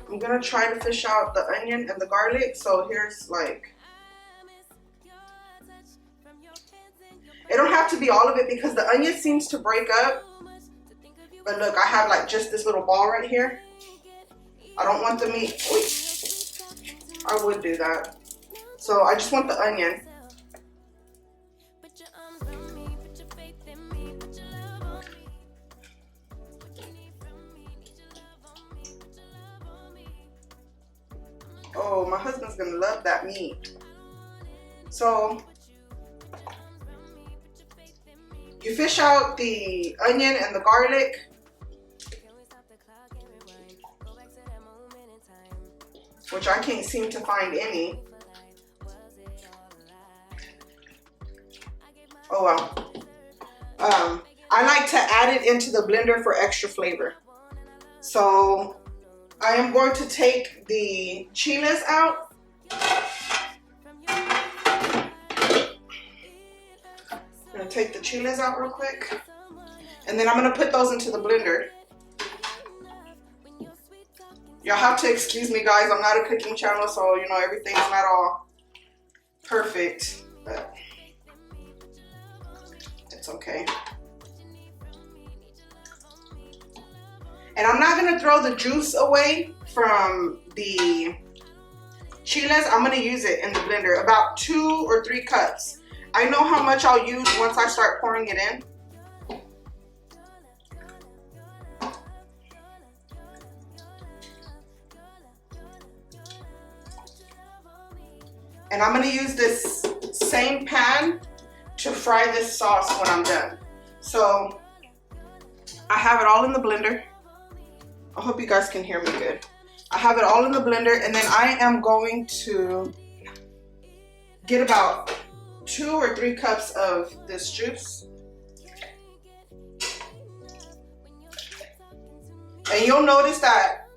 I'm gonna try to fish out the onion and the garlic. So here's like, it don't have to be all of it because the onion seems to break up. But look, I have like just this little ball right here. I don't want the meat. I would do that. So I just want the onion. Oh, my husband's gonna love that meat. So you fish out the onion and the garlic. Which I can't seem to find any. Oh well. I like to add it into the blender for extra flavor. So I am going to take the chiles out. I'm going to take the chiles out real quick. And then I'm going to put those into the blender. Y'all have to excuse me, guys. I'm not a cooking channel, so you know everything's not all perfect, but it's okay. And I'm not gonna throw the juice away from the chiles. I'm gonna use it in the blender, about 2 or 3 cups. I know how much I'll use once I start pouring it in. And I'm gonna use this same pan to fry this sauce when I'm done. So I have it all in the blender. I hope you guys can hear me good. I have it all in the blender, and then I am going to get about 2 or 3 cups of this juice. And you'll notice that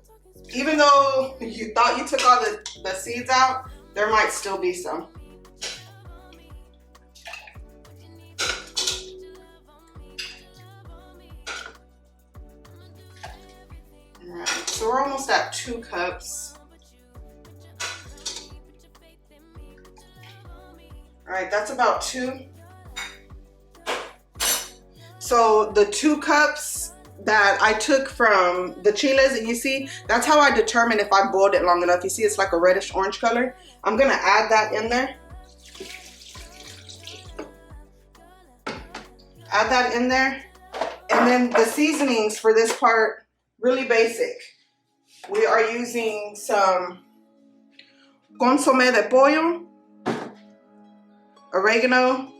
even though you thought you took all the seeds out, there might still be some. Alright, so we're almost at 2 cups. Alright, that's about 2. So the 2 cups that I took from the chiles, and you see, that's how I determine if I boiled it long enough. You see it's like a reddish orange color. I'm gonna add that in there. Add that in there. And then the seasonings for this part, really basic. We are using some consommé de pollo, oregano,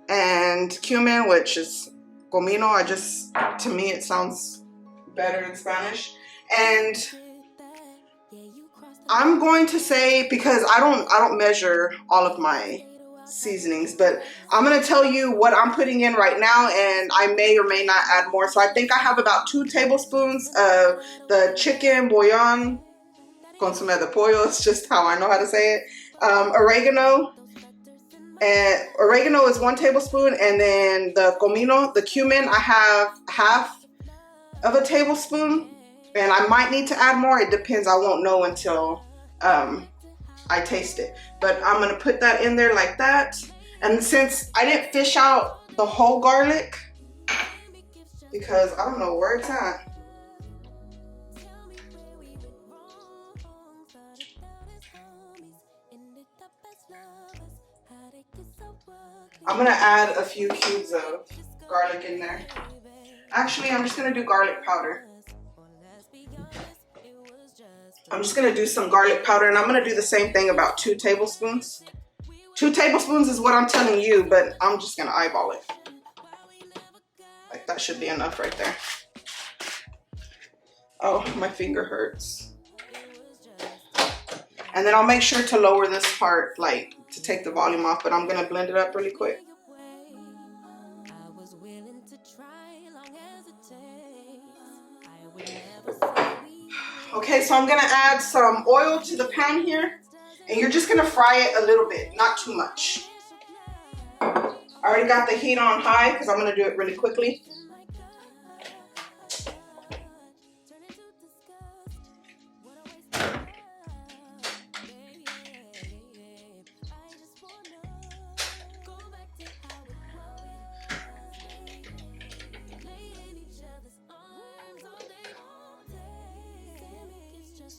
and cumin, which is comino. To me it sounds better in Spanish. And I'm going to say, because I don't measure all of my seasonings, but I'm going to tell you what I'm putting in right now, and I may or may not add more. So I think I have about 2 tablespoons of the chicken bouillon, consommé de pollo, it's just how I know how to say it. Oregano, and oregano is 1 tablespoon, and then the comino, the cumin, I have half of a tablespoon, and I might need to add more. It depends. I won't know until I taste it. But I'm gonna put that in there like that. And since I didn't fish out the whole garlic, because I don't know where it's at. I'm gonna add a few cubes of garlic in there. Actually, I'm just gonna do garlic powder. I'm just gonna do some garlic powder, and I'm gonna do the same thing, about 2 tablespoons. 2 tablespoons is what I'm telling you, but I'm just gonna eyeball it. Like, that should be enough right there. Oh, my finger hurts. And then I'll make sure to lower this part, like, to take the volume off, but I'm gonna blend it up really quick. Okay, so I'm gonna add some oil to the pan here, and you're just gonna fry it a little bit, not too much. I already got the heat on high because I'm gonna do it really quickly.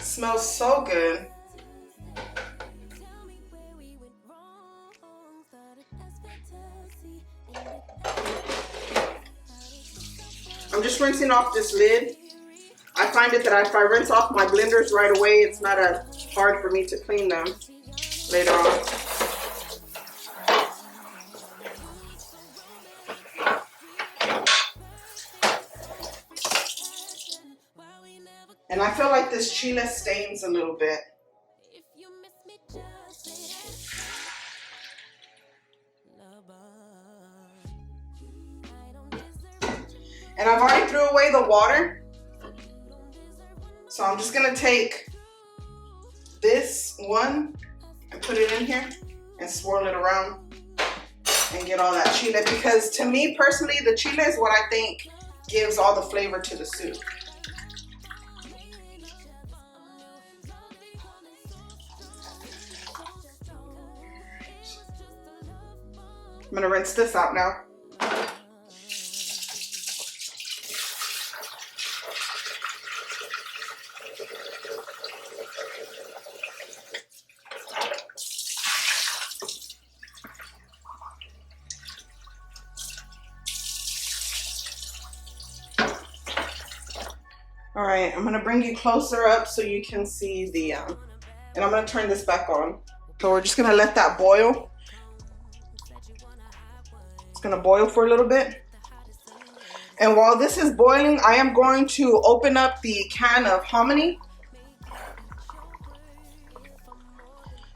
Smells so good. I'm just rinsing off this lid. I find it that if I rinse off my blenders right away, it's not as hard for me to clean them later on. I feel like this chile stains a little bit. And I've already threw away the water. So I'm just gonna take this one and put it in here and swirl it around and get all that chile, because to me personally, the chile is what I think gives all the flavor to the soup. I'm gonna rinse this out now. All right, I'm gonna bring you closer up so you can see the, and I'm gonna turn this back on. So we're just gonna let that boil. It's gonna boil for a little bit. And while this is boiling, I am going to open up the can of hominy.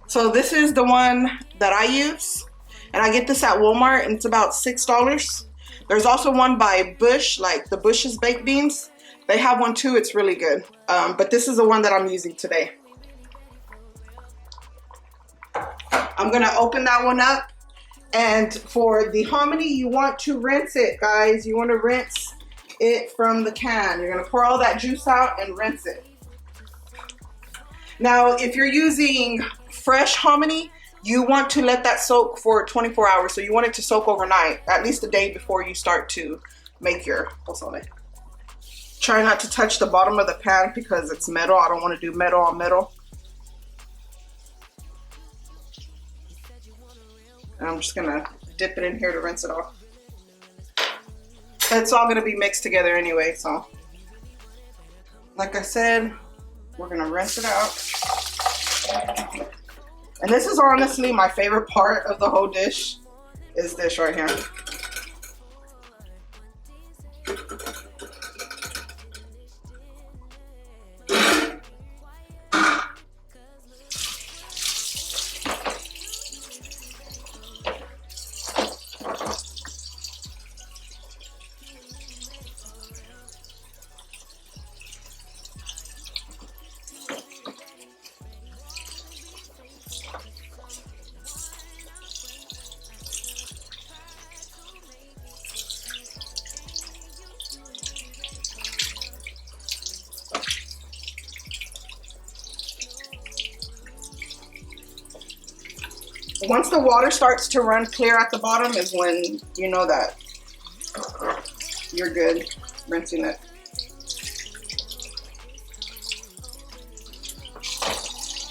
So this is the one that I use, and I get this at Walmart, and it's about $6. There's also one by Bush, like the Bush's baked beans. They have one too, it's really good. But this is the one that I'm using today. I'm gonna open that one up. And for the hominy, you want to rinse it, guys. You want to rinse it from the can. You're gonna pour all that juice out and rinse it. Now, if you're using fresh hominy, you want to let that soak for 24 hours. So you want it to soak overnight, at least a day before you start to make your pozole. Try not to touch the bottom of the pan because it's metal. I don't want to do metal on metal. And I'm just gonna dip it in here to rinse it off. It's all gonna be mixed together anyway, so. Like I said, we're gonna rinse it out. And this is honestly my favorite part of the whole dish, is this right here. Once the water starts to run clear at the bottom is when you know that you're good rinsing it.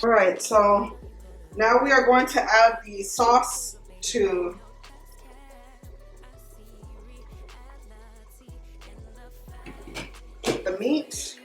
All right, so now we are going to add the sauce to the meat.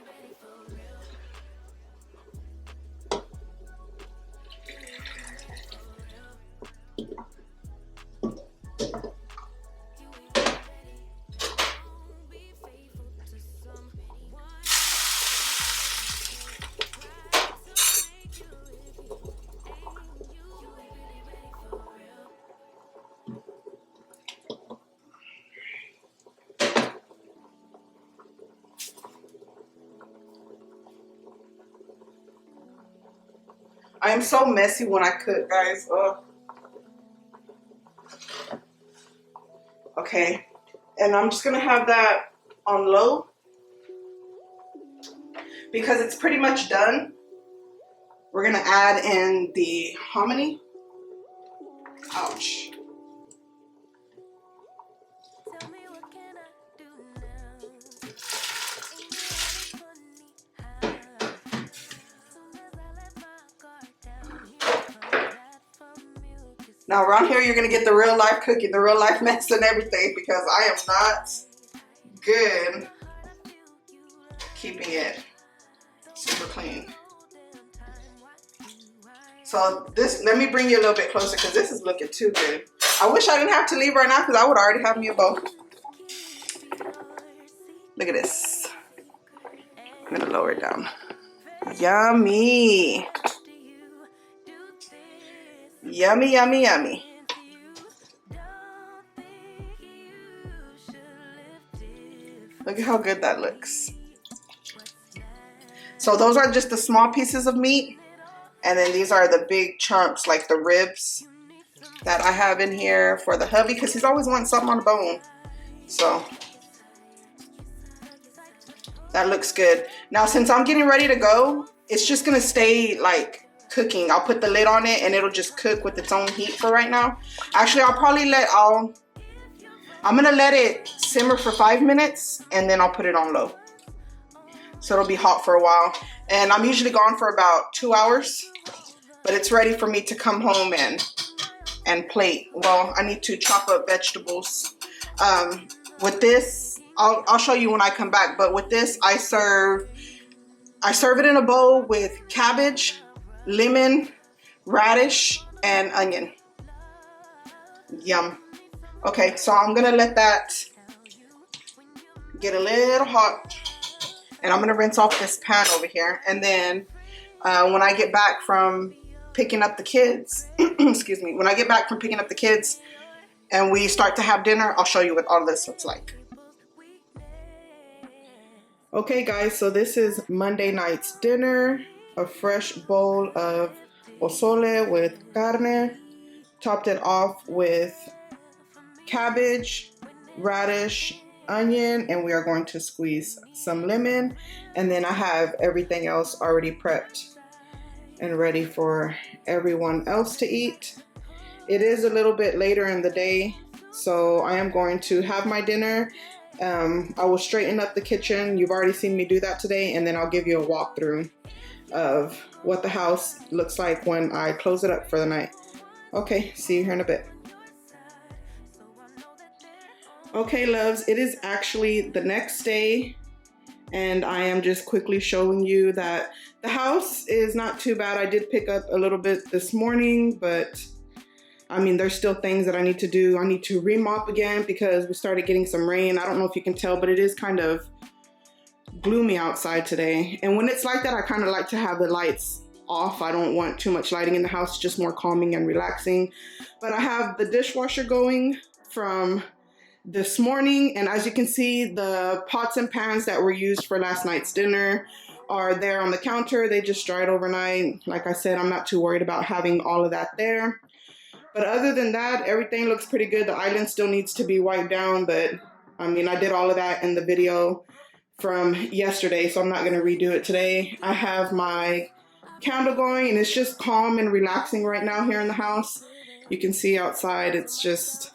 I am so messy when I cook, guys. Ugh. Okay, and I'm just gonna have that on low because it's pretty much done. We're gonna add in the hominy. Ouch. Now around here, you're gonna get the real life cooking, the real life mess and everything, because I am not good keeping it super clean. So this, let me bring you a little bit closer because this is looking too good. I wish I didn't have to leave right now because I would already have me a bowl. Look at this. I'm gonna lower it down. Yummy. Yummy, yummy, yummy. Look at how good that looks. So those are just the small pieces of meat. And then these are the big chunks, like the ribs that I have in here for the hubby, because he's always wanting something on the bone. So that looks good. Now, since I'm getting ready to go, it's just gonna stay like cooking. I'll put the lid on it and it'll just cook with its own heat for right now. Actually, I'm gonna let it simmer for 5 minutes and then I'll put it on low. So it'll be hot for a while. And I'm usually gone for about 2 hours, but it's ready for me to come home and plate. Well, I need to chop up vegetables. With this, I'll show you when I come back, but with this, I serve it in a bowl with cabbage, lemon, radish, and onion. Yum. Okay, so I'm gonna let that get a little hot, and I'm gonna rinse off this pan over here. And then when I get back from picking up the kids, excuse me, when I get back from picking up the kids and we start to have dinner, I'll show you what all this looks like. Okay guys, so this is Monday night's dinner. A fresh bowl of pozole with carne. Topped it off with cabbage, radish, onion, and we are going to squeeze some lemon. And then I have everything else already prepped and ready for everyone else to eat. It is a little bit later in the day, so I am going to have my dinner. I will straighten up the kitchen. You've already seen me do that today, and then I'll give you a walkthrough of what the house looks like when I close it up for the night. Okay, see you here in a bit. Okay, loves, it is actually the next day, and I am just quickly showing you that the house is not too bad. I did pick up a little bit this morning, but I mean, there's still things that I need to do. I need to remop again because we started getting some rain. I don't know if you can tell, but it is kind of gloomy outside today. And when it's like that, I kind of like to have the lights off. I don't want too much lighting in the house, just more calming and relaxing. But I have the dishwasher going from this morning, and as you can see, the pots and pans that were used for last night's dinner are there on the counter. They just dried overnight. Like I said, I'm not too worried about having all of that there. But other than that, everything looks pretty good. The island still needs to be wiped down, but I mean, I did all of that in the video from yesterday, so I'm not gonna redo it today. I have my candle going, and it's just calm and relaxing right now here in the house. You can see outside, it's just,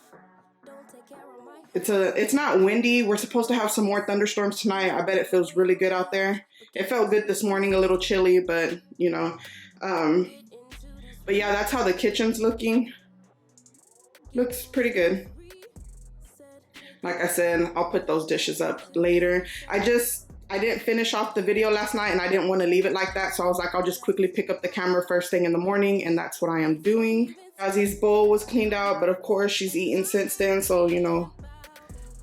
it's not windy. We're supposed to have some more thunderstorms tonight. I bet it feels really good out there. It felt good this morning, a little chilly, but you know. But yeah, that's how the kitchen's looking. Looks pretty good. Like I said, I'll put those dishes up later. I didn't finish off the video last night, and I didn't want to leave it like that, so I was like, I'll just quickly pick up the camera first thing in the morning, and that's what I am doing. Ozzy's bowl was cleaned out, but of course she's eaten since then, so you know.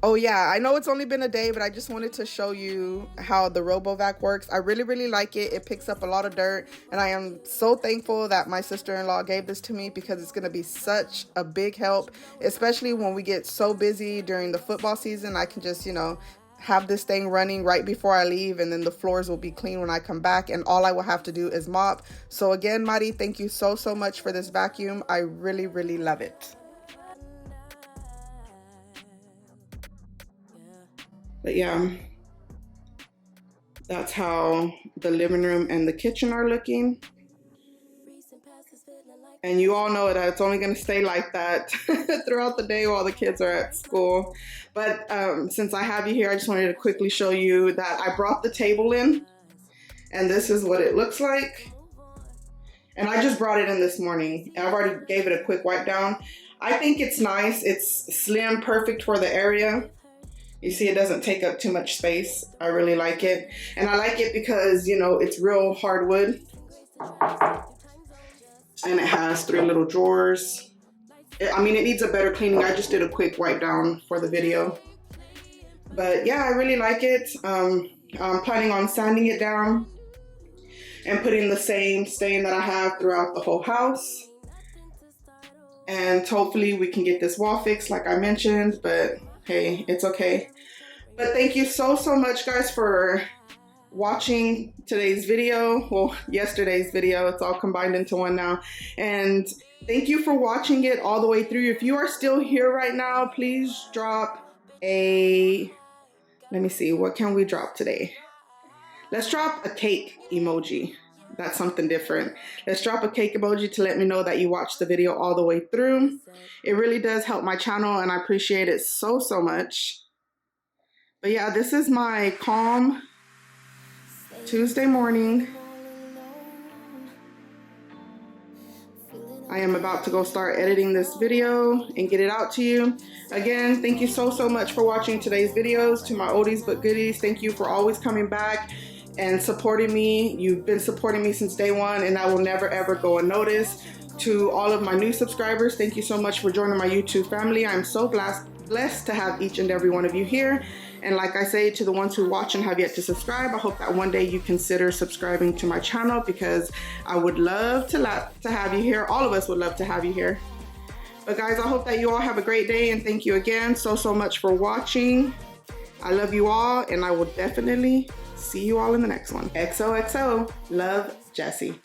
Oh yeah, I know it's only been a day, but I just wanted to show you how the RoboVac works. I really, really like it. It picks up a lot of dirt, and I am so thankful that my sister-in-law gave this to me because it's going to be such a big help, especially when we get so busy during the football season. I can just, you know, have this thing running right before I leave, and then the floors will be clean when I come back, and all I will have to do is mop. So again, Mari, thank you so, so much for this vacuum. I really, really love it. But yeah, that's how the living room and the kitchen are looking. And you all know that it's only going to stay like that throughout the day while the kids are at school. But since I have you here, I just wanted to quickly show you that I brought the table in, and this is what it looks like. And I just brought it in this morning. I've already gave it a quick wipe down. I think it's nice. It's slim, perfect for the area. You see, it doesn't take up too much space. I really like it. And I like it because, you know, it's real hardwood. And it has 3 little drawers. I mean, it needs a better cleaning. I just did a quick wipe down for the video. But yeah, I really like it. I'm planning on sanding it down. and putting the same stain that I have throughout the whole house. And hopefully we can get this wall fixed like I mentioned, but hey, it's okay. But thank you so much guys for watching today's video. Well, yesterday's video, it's all combined into one now. And thank you for watching it all the way through. If you are still here right now, please drop a, let me see, what can we drop today? Let's drop a cake emoji. That's something different. Let's drop a cake emoji to let me know that you watched the video all the way through. It really does help my channel and I appreciate it so much. But yeah, this is my calm Tuesday morning. I am about to go start editing this video and get it out to you. Again, thank you so much for watching today's videos. To my oldies but goodies, thank you for always coming back and supporting me. You've been supporting me since day one and I will never ever go unnoticed. To all of my new subscribers, thank you so much for joining my YouTube family. I'm so blessed to have each and every one of you here. And like I say, to the ones who watch and have yet to subscribe, I hope that one day you consider subscribing to my channel, because I would love to have you here. All of us would love to have you here. But guys, I hope that you all have a great day, and thank you again so much for watching. I love you all, and I will definitely see you all in the next one. XoXo. Love, Jessie.